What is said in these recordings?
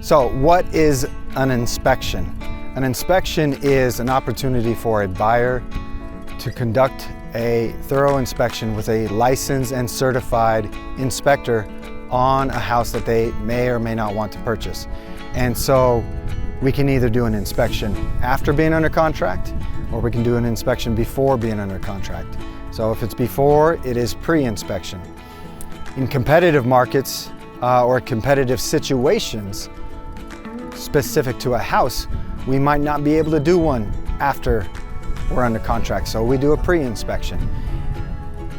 So what is an inspection? An inspection is an opportunity for a buyer to conduct a thorough inspection with a licensed and certified inspector on a house that they may or may not want to purchase. And so we can either do an inspection after being under contract, or we can do an inspection before being under contract. So if it's before, it is pre-inspection. In competitive markets or competitive situations specific to a house, we might not be able to do one after we're under contract, so we do a pre-inspection.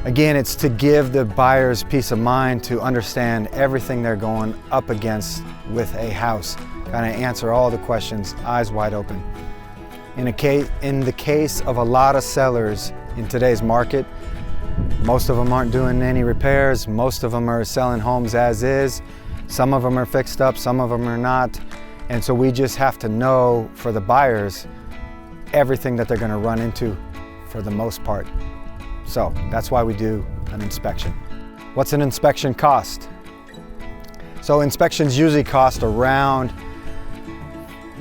Again, it's to give the buyers peace of mind to understand everything they're going up against with a house, kind of answer all the questions, eyes wide open. In the case of a lot of sellers in today's market, most of them aren't doing any repairs, most of them are selling homes as is, some of them are fixed up, some of them are not, and so we just have to know for the buyers everything that they're going to run into for the most part. So that's why we do an inspection. What's an inspection cost? So inspections usually cost around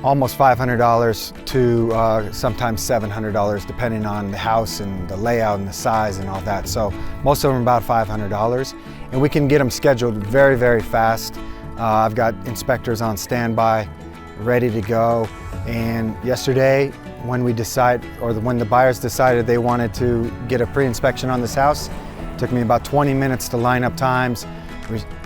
almost $500 to sometimes $700 depending on the house and the layout and the size and all that. So most of them are about $500, and we can get them scheduled very, very fast. I've got inspectors on standby, ready to go. And yesterday, when the buyers decided they wanted to get a pre-inspection on this house, it took me about 20 minutes to line up times,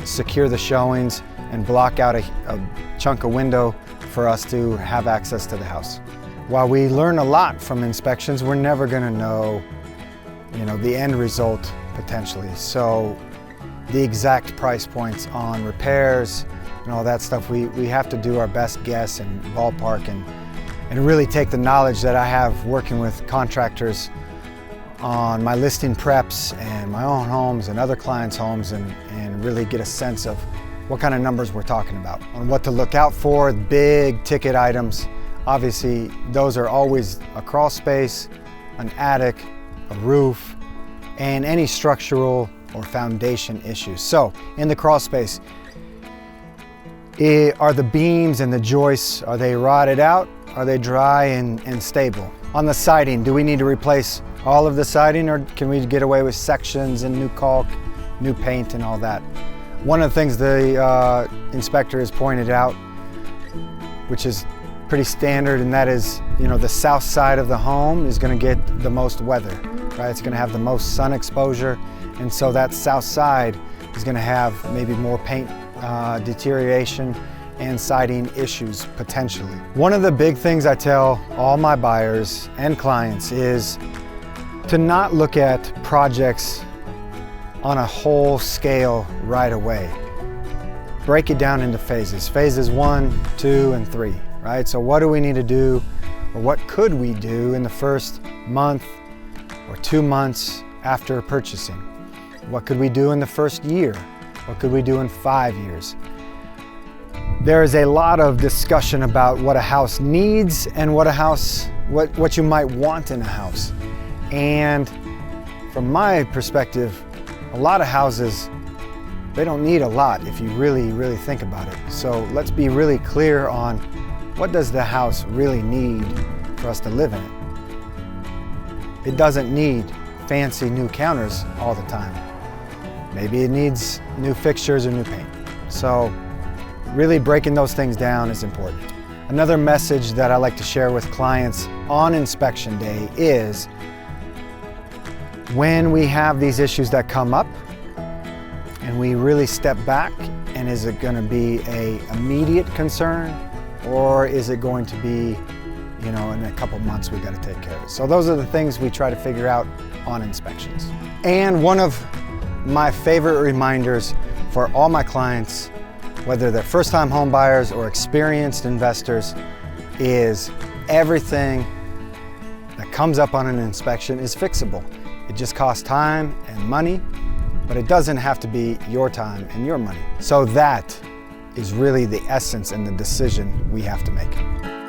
secure the showings, and block out a chunk of window for us to have access to the house. While we learn a lot from inspections, we're never going to know, the end result potentially. So the exact price points on repairs and all that stuff, we have to do our best guess and ballpark and really take the knowledge that I have working with contractors on my listing preps and my own homes and other clients' homes and really get a sense of what kind of numbers we're talking about, on what to look out for, big ticket items. Obviously, those are always a crawl space, an attic, a roof, and any structural or foundation issues. So in the crawl space, are the beams and the joists, are they rotted out? Are they dry and stable? On the siding, do we need to replace all of the siding, or can we get away with sections and new caulk, new paint and all that? One of the things the inspector has pointed out, which is pretty standard, and that is, the south side of the home is going to get the most weather, right? It's going to have the most sun exposure, and so that south side is going to have maybe more paint deterioration and siding issues potentially. One of the big things I tell all my buyers and clients is to not look at projects on a whole scale right away. Break it down into phases. Phases 1, 2, and 3, right? So what do we need to do, or what could we do in the first month or 2 months after purchasing? What could we do in the first year? What could we do in 5 years? There is a lot of discussion about what a house needs and what you might want in a house. And from my perspective, a lot of houses, they don't need a lot if you really, really think about it. So let's be really clear on what does the house really need for us to live in it. It doesn't need fancy new counters all the time. Maybe it needs new fixtures or new paint. So really breaking those things down is important. Another message that I like to share with clients on inspection day is when we have these issues that come up and we really step back, and is it going to be an immediate concern, or is it going to be, in a couple months we got to take care of it. So those are the things we try to figure out on inspections. And one of my favorite reminders for all my clients, whether they're first-time home buyers or experienced investors, is everything that comes up on an inspection is fixable. It just costs time and money, but it doesn't have to be your time and your money. So that is really the essence and the decision we have to make.